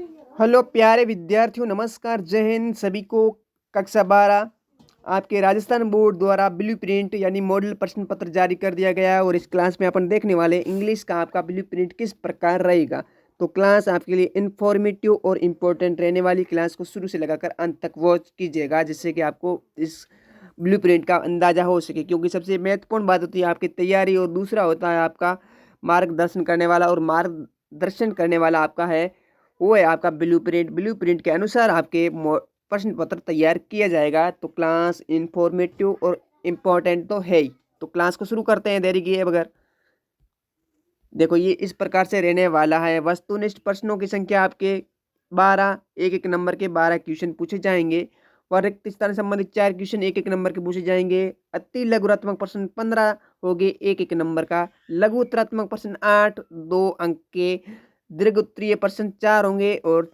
Hello प्यारे विद्यार्थियों, नमस्कार, जय हिंद सभी को। कक्षा 12 आपके राजस्थान बोर्ड द्वारा ब्लू प्रिंट यानी मॉडल प्रश्न पत्र जारी कर दिया गया है और इस क्लास में अपन देखने वाले इंग्लिश का आपका ब्लू प्रिंट किस प्रकार रहेगा। तो क्लास आपके लिए इन्फॉर्मेटिव और इम्पोर्टेंट रहने वाली, क्लास को शुरू से लगाकर अंत तक वॉच कीजिएगा जिससे कि आपको इस ब्लू प्रिंट का अंदाजा हो सके, क्योंकि सबसे महत्वपूर्ण बात होती है आपकी तैयारी और दूसरा होता है आपका मार्गदर्शन करने वाला, और मार्गदर्शन करने वाला आपका है वो है आपका ब्लू प्रिंट। ब्लू प्रिंट के अनुसार आपके प्रश्न पत्र तैयार किया जाएगा। तो क्लास इंफॉर्मेटिव और इम्पोर्टेंट तो है ही। तो क्लास को शुरू करते हैं देरी किए बगैर। देखो, ये इस प्रकार से रहने वाला है। वस्तुनिष्ठ प्रश्नों की संख्या आपके 12, एक एक नंबर के 12 क्वेश्चन पूछे जाएंगे। व रिक्त स्थान से संबंधित 4 क्वेश्चन एक एक नंबर के पूछे जाएंगे। अति लघुत्मक प्रश्न 15 हो गए एक एक नंबर का। लघु उत्तरात्मक प्रश्न 8, 2 अंक के। दीर्घ उत्तरीय प्रश्न 4 होंगे और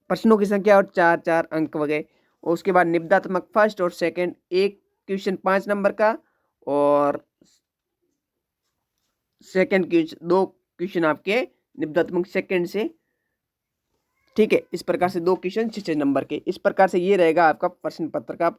प्रश्नों की संख्या और 4-4 अंक वगैरह। और उसके बाद निबंधात्मक फर्स्ट और सेकंड एक क्वेश्चन 5 नंबर का, और सेकंड क्वेश्चन 2 क्वेश्चन आपके निबंधात्मक सेकंड से। ठीक है, इस प्रकार से 2 क्वेश्चन 6 नंबर के। इस प्रकार से ये रहेगा आपका प्रश्न पत्र का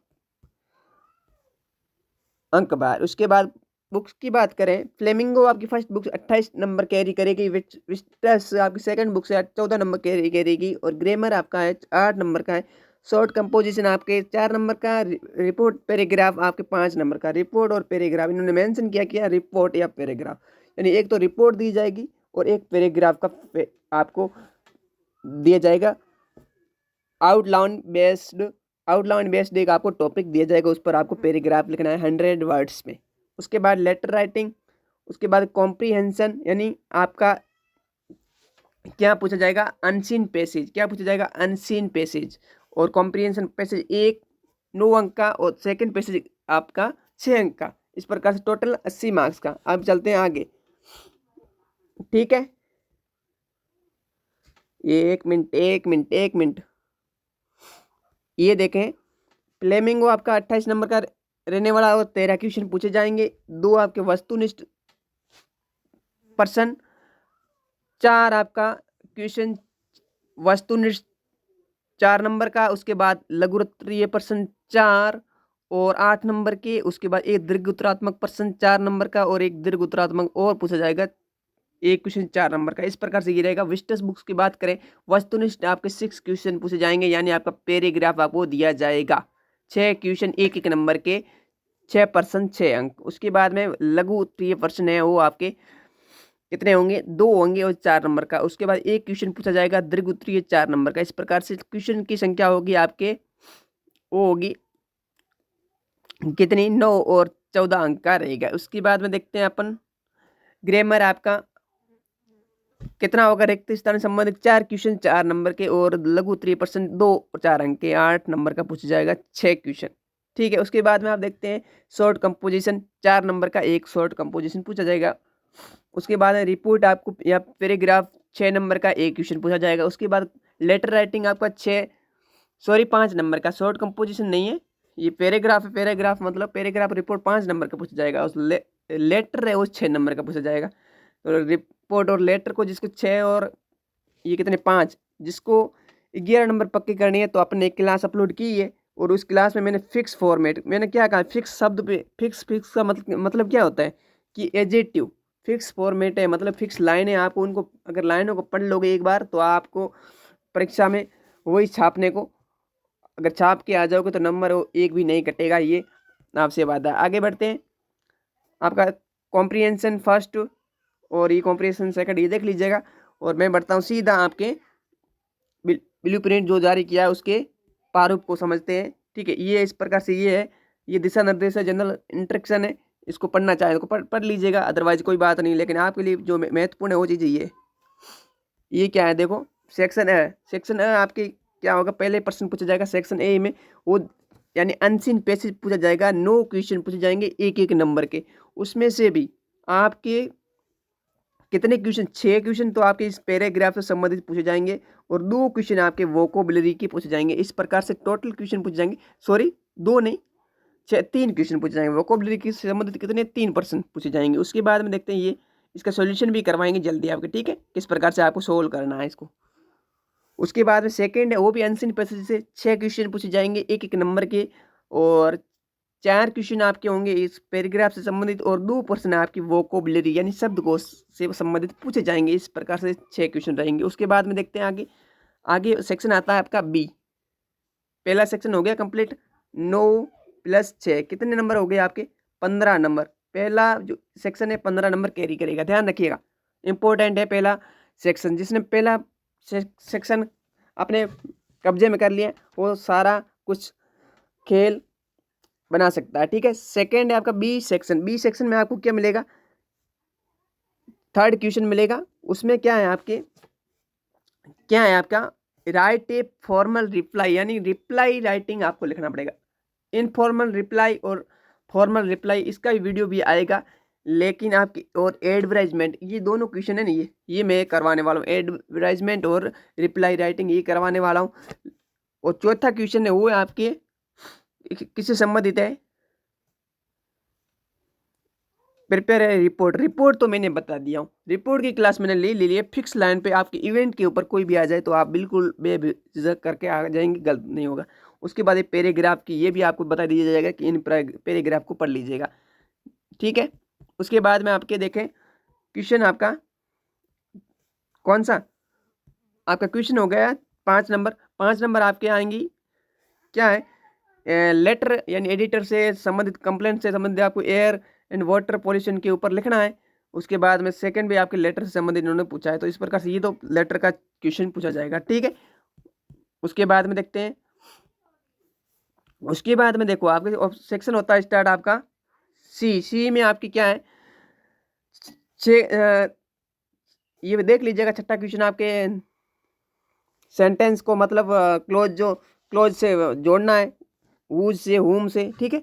अंक बार। उसके बाद बुक्स की बात करें, फ्लेमिंगो आपकी फर्स्ट बुक 28 नंबर कैरी करेगी। विस्टस आपकी सेकंड बुक से 14 नंबर कैरी करेगी। और ग्रामर आपका है 8 नंबर का है। शॉर्ट कंपोजिशन आपके 4 नंबर का। रिपोर्ट पैराग्राफ आपके 5 नंबर का। रिपोर्ट और पैराग्राफ इन्होंने मेंशन किया रिपोर्ट या पैराग्राफ, यानी एक तो रिपोर्ट दी जाएगी और एक पैराग्राफ का आपको दिया जाएगा। आउटलाइन बेस्ड एक आपको टॉपिक दिया जाएगा, उस पर आपको पैराग्राफ लिखना है 100 वर्ड्स में। उसके बाद लेटर राइटिंग। उसके बाद कॉम्प्रीहेंशन, यानी आपका क्या पूछा जाएगा, अनसीन पैसेज। क्या पूछा जाएगा, अनसीन पैसेज। और कॉम्प्रीहेंशन पैसेज 1 9 अंक का, और सेकंड पैसेज आपका 6 अंक का। इस प्रकार से टोटल 80 मार्क्स का। अब चलते हैं आगे। ठीक है, एक मिनट। ये देखें, फ्लेमिंगो आपका 28 नंबर का रहने वाला और 13 क्वेश्चन पूछे जाएंगे। 2 आपके वस्तुनिष्ठ प्रश्न, 4 आपका क्वेश्चन वस्तुनिष्ठ 4 नंबर का। उसके बाद लघु उत्तरीय प्रश्न 4 और 8 नंबर के। उसके बाद एक दीर्घ उत्तरात्मक प्रश्न 4 नंबर का और एक दीर्घ उत्तरात्मक और पूछा जाएगा, एक क्वेश्चन 4 नंबर का। इस प्रकार से ये रहेगा। विस्टस बुक्स की बात करें, वस्तुनिष्ठ आपके 6 क्वेश्चन पूछे जाएंगे, यानी आपका पैराग्राफ आपको दिया जाएगा। 6 क्वेश्चन एक एक नंबर के, 6 प्रश्न 6 अंक। उसके बाद में लघु उत्तरीय प्रश्न है, वो आपके कितने होंगे, 2 होंगे और 4 नंबर का। उसके बाद एक क्वेश्चन पूछा जाएगा दीर्घ उत्तरीय 4 नंबर का। इस प्रकार से क्वेश्चन की संख्या होगी आपके, वो होगी कितनी, 9 और 14 अंक का रहेगा। उसके बाद में देखते हैं अपन ग्रामर आपका कितना होगा। रिक्त स्थान संबंधित 4 क्वेश्चन 4 नंबर के, और लघु उत्तरीय प्रश्न 2 और 4 अंक के, 8 नंबर का पूछा जाएगा 6 क्वेश्चन। ठीक है, उसके बाद में आप देखते हैं शॉर्ट कंपोजिशन 4 नंबर का, एक शॉर्ट कंपोजिशन पूछा जाएगा। उसके बाद रिपोर्ट आपको या पैराग्राफ 6 नंबर का, एक क्वेश्चन पूछा जाएगा। उसके बाद लेटर राइटिंग आपका 5 नंबर का। शॉर्ट कंपोजिशन नहीं है, ये पैराग्राफ है। पैराग्राफ मतलब पैराग्राफ रिपोर्ट 5 नंबर का पूछा जाएगा। उस लेटर है वो 6 नंबर का पूछा जाएगा। तो रिपोर्ट और लेटर को जिसको 6 और ये कितने 5, जिसको 11 नंबर पक्की करनी है, तो अपने एक क्लास अपलोड की है। और उस क्लास में मैंने फिक्स फॉर्मेट, मैंने क्या कहा, फिक्स शब्द पे फिक्स का मतलब क्या होता है कि एडजेक्टिव। फिक्स फॉर्मेट है मतलब फिक्स लाइन है। आपको उनको अगर लाइनों को पढ़ लोगे एक बार, तो आपको परीक्षा में वही छापने को, अगर छाप के आ जाओगे तो नंबर एक भी नहीं कटेगा, ये आपसे वादा। आगे बढ़ते हैं। आपका कॉम्प्रीहेंशन फर्स्ट और ये कॉम्प्रीहेंशन सेकंड, ये देख लीजिएगा। और मैं बढ़ता हूँ सीधा आपके ब्लू प्रिंट जो जारी किया है उसके प्रारूप को समझते हैं। ठीक है, ये इस प्रकार से ये है, ये दिशा निर्देश है, जनरल इंस्ट्रक्शन है। इसको पढ़ना चाहे तो पढ़ लीजिएगा, अदरवाइज कोई बात नहीं। लेकिन आपके लिए जो महत्वपूर्ण है वो चीज़ ये क्या है, देखो सेक्शन ए आपके क्या होगा, पहले प्रश्न पूछा जाएगा सेक्शन ए में, वो यानी अनसीन पैसेज पूछा जाएगा। 9 क्वेश्चन पूछे जाएंगे एक एक नंबर के। उसमें से भी आपके कितने क्वेश्चन, 6 क्वेश्चन तो आपके इस पैराग्राफ से संबंधित पूछे जाएंगे, और 2 क्वेश्चन आपके वोकेबुलरी के पूछे जाएंगे। इस प्रकार से टोटल क्वेश्चन पूछे जाएंगे, सॉरी 2 नहीं 3 क्वेश्चन पूछे जाएंगे। वोकेबुलरी के संबंधित कितने 3 प्रश्न पूछे जाएंगे। उसके बाद में देखते हैं ये इसका सॉल्यूशन भी करवाएंगे जल्दी आपके। ठीक है, किस प्रकार से आपको सोल्व करना है इसको। उसके बाद में सेकंड है वो भी अनसीन पैसेज से 6 क्वेश्चन पूछे जाएंगे एक एक नंबर के, और 4 क्वेश्चन आपके होंगे इस पैराग्राफ से संबंधित, और 2% आपकी वोकैबुलरी यानी शब्दकोश से संबंधित पूछे जाएंगे। इस प्रकार से 6 क्वेश्चन रहेंगे। उसके बाद में देखते हैं आगे। आगे सेक्शन आता है आपका बी। पहला सेक्शन हो गया कंप्लीट। 9 + 6 कितने नंबर हो गए आपके? 15 नंबर। पहला जो सेक्शन है 15 नंबर कैरी करेगा, ध्यान रखिएगा, इंपॉर्टेंट है पहला सेक्शन। जिसने पहला सेक्शन अपने कब्जे में कर लिया वो सारा कुछ खेल बना सकता है, ठीक है। सेकंड है आपका बी सेक्शन। बी सेक्शन में आपको क्या मिलेगा? 3rd क्वेश्चन मिलेगा। उसमें क्या है आपका राइट ए फॉर्मल रिप्लाई, यानी रिप्लाई राइटिंग आपको लिखना पड़ेगा। इनफॉर्मल रिप्लाई और फॉर्मल रिप्लाई इसका भी वीडियो भी आएगा, लेकिन आपकी और एडवर्टाइजमेंट, ये दोनों क्वेश्चन है ना, ये मैं करवाने वाला हूँ। एडवर्टाइजमेंट और रिप्लाई राइटिंग ये करवाने वाला हूँ। और चौथा क्वेश्चन है वो आपके किससे संबंधित है? प्रिपेयर है रिपोर्ट। रिपोर्ट तो मैंने बता दिया हूँ, रिपोर्ट की क्लास मैंने ले ली है। फिक्स लाइन पे आपके इवेंट के ऊपर कोई भी आ जाए तो आप बिल्कुल बेझिझक करके आ जाएंगे, गलत नहीं होगा। उसके बाद एक पैराग्राफ की ये भी आपको बता दिया जाएगा कि इन पैराग्राफ को पढ़ लीजिएगा, ठीक है। उसके बाद में आपके देखें क्वेश्चन आपका कौन सा? आपका क्वेश्चन हो गया 5 नंबर। 5 नंबर आपके आएंगी क्या है? लेटर यानी एडिटर से संबंधित, कंप्लेंट से संबंधित आपको एयर एंड वाटर पॉल्यूशन के ऊपर लिखना है। उसके बाद में सेकंड भी आपके लेटर से संबंधित इन्होंने पूछा है, तो इस प्रकार से ये तो लेटर का क्वेश्चन पूछा जाएगा, ठीक है। उसके बाद में देखते हैं। उसके बाद में देखो आपके सेक्शन होता है स्टार्ट आपका सी में आपकी क्या है? ये देख लीजिएगा, छठा क्वेश्चन आपके सेंटेंस को मतलब क्लोज से जोड़ना है, वूज से हुम से, ठीक है।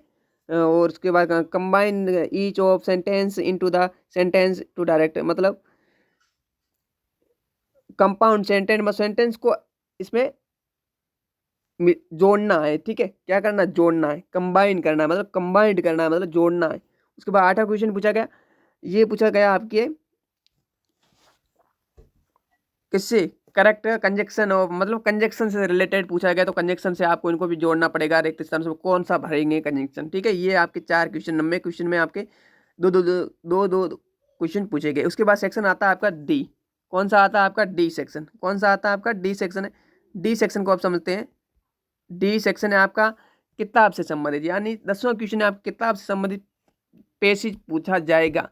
और उसके बाद combine each of sentence into the sentence to direct, मतलब कंपाउंड सेंटेंस को इसमें जोड़ना है, ठीक है। क्या करना? जोड़ना है, कंबाइन करना है, मतलब कंबाइंड करना है, मतलब जोड़ना है। उसके बाद 8वां क्वेश्चन पूछा गया, ये पूछा गया आपके किससे? करेक्ट कंजक्शन, और मतलब कंजक्शन से रिलेटेड पूछा गया, तो कंजक्शन से आपको इनको भी जोड़ना पड़ेगा। रिक्त स्थान से कौन सा भरेंगे कंजक्शन, ठीक है। ये आपके 4 क्वेश्चन, 90 क्वेश्चन में आपके दो क्वेश्चन पूछे गए। उसके बाद सेक्शन आता है आपका डी। कौन सा आता है आपका? D section. कौन सा आता है आपका? डी सेक्शन है। डी सेक्शन को आप समझते हैं। डी सेक्शन है आपका किताब से संबंधित, यानी 10वां क्वेश्चन है आपकी किताब से संबंधित पेसेज पूछा जाएगा।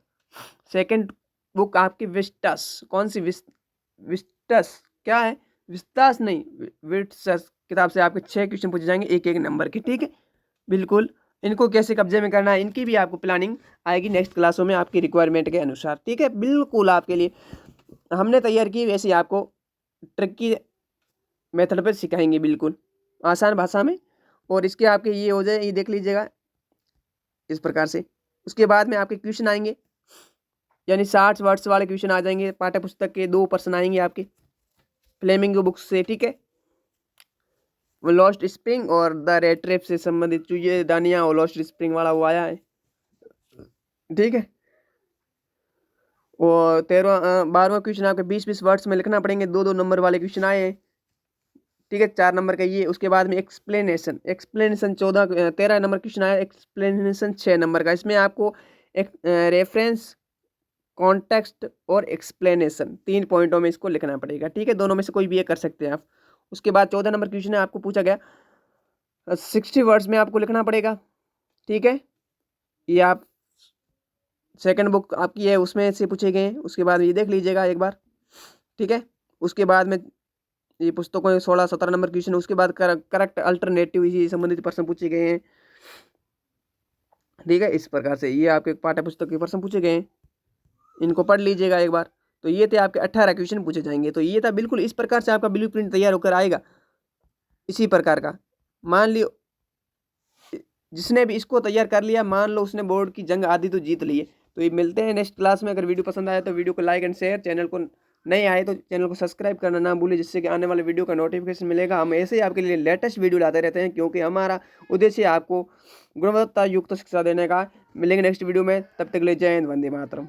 सेकंड बुक आपकी विस्टस। कौन सी? विस्टस क्या है? विस्तास नहीं, विस्टस किताब से आपके 6 क्वेश्चन पूछे जाएंगे एक एक नंबर के, ठीक है। बिल्कुल, इनको कैसे कब्जे में करना है इनकी भी आपको प्लानिंग आएगी नेक्स्ट क्लासों में आपकी रिक्वायरमेंट के अनुसार, ठीक है। बिल्कुल आपके लिए हमने तैयार की, वैसे आपको ट्रिकी मेथड पर सिखाएंगे, बिल्कुल आसान भाषा में। और इसके आपके ये हो जाए, ये देख लीजिएगा इस प्रकार से। उसके बाद में आपके क्वेश्चन आएंगे, यानी 60 वर्ड्स वाले क्वेश्चन आ जाएंगे। पाठ्य पुस्तक के 2 प्रश्न आएंगे आपके फ्लेमिंगो बुक से, ठीक है। लॉस्ट स्प्रिंग और द रेड ट्रैप से संबंधित चूजे दानिया और लॉस्ट स्प्रिंग वाला वो आया है, ठीक है। और 12वां क्वेश्चन आपके 20-20 वर्ड्स में लिखना पड़ेंगे। 2-2 नंबर वाले क्वेश्चन आए हैं, ठीक है। 4 नंबर का ये। उसके बाद में एक्सप्लेनेशन 13 नंबर क्वेश्चन आया। एक्सप्लेनेशन 6 नंबर का। इसमें आपको एक रेफरेंस, कॉन्टेक्स्ट और एक्सप्लेनेशन 3 पॉइंटों में इसको लिखना पड़ेगा, ठीक है। दोनों में से कोई भी एक कर सकते हैं आप। उसके बाद 14 नंबर क्वेश्चन है, आपको पूछा गया 60 वर्ड्स में आपको लिखना पड़ेगा, ठीक है। ये आप सेकंड बुक आपकी है उसमें से पूछे गए हैं। उसके बाद ये देख लीजिएगा एक बार, ठीक है। उसके बाद में ये पुस्तकों में 16-17 नंबर क्वेश्चन। उसके बाद करेक्ट अल्टरनेटिव इसी संबंधित प्रश्न पूछे गए हैं, ठीक है। इस प्रकार से ये आपके पाठ्य पुस्तक के प्रश्न पूछे गए हैं, इनको पढ़ लीजिएगा एक बार। तो ये थे आपके 18 क्वेश्चन पूछे जाएंगे। तो ये था बिल्कुल इस प्रकार से आपका ब्लूप्रिंट तैयार होकर आएगा, इसी प्रकार का। मान लियो जिसने भी इसको तैयार कर लिया, मान लो उसने बोर्ड की जंग आधी तो जीत ली है। तो ये मिलते हैं नेक्स्ट क्लास में। अगर वीडियो पसंद आया तो वीडियो को लाइक एंड शेयर, चैनल को नए आए तो चैनल को सब्सक्राइब करना ना भूलें, जिससे कि आने वाले वीडियो का नोटिफिकेशन मिलेगा। हम ऐसे ही आपके लिए लेटेस्ट वीडियो लाते रहते हैं, क्योंकि हमारा उद्देश्य आपको गुणवत्ता युक्त शिक्षा देने का। मिलेंगे नेक्स्ट वीडियो में, तब तक ले जय हिंद, वंदे मातरम।